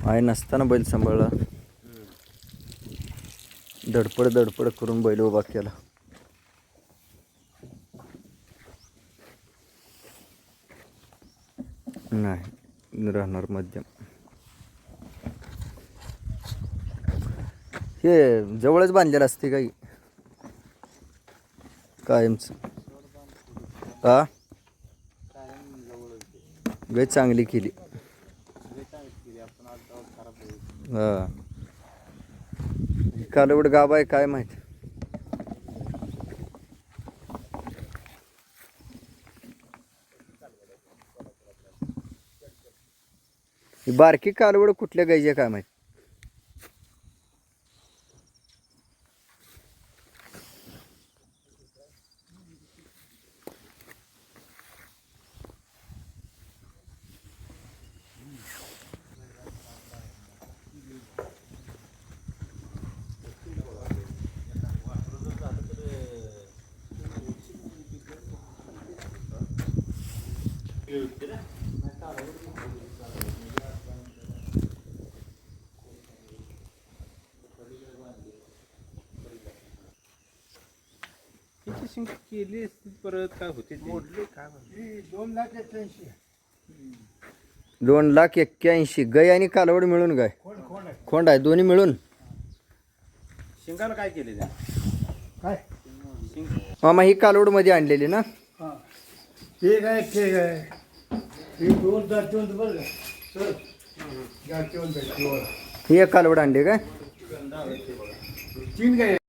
आहे नसताना बैल सांभाळला, धडपड धडपड करून बैल उभा केला. नाही राहणार मध्यम. हे जवळच बांधलेलं असते काही कायमच. हा गाय चांगली केली. हा कालवड गाभा आहे काय माहित. बारकी कालवड कुठल्या गायची काय माहित. केली परत काय होते मोडले काय 2,81,000 गाय आणि कालवड मिळून गाय खोंड आहे दोन्ही मिळून. शिंगाला काय केले काय मामा ही कालवड मध्ये आणलेली ना. ठीक आहे ठीक आहे. ही 2 तास बरं सर ही एक कालवड आणली काय. 3 काय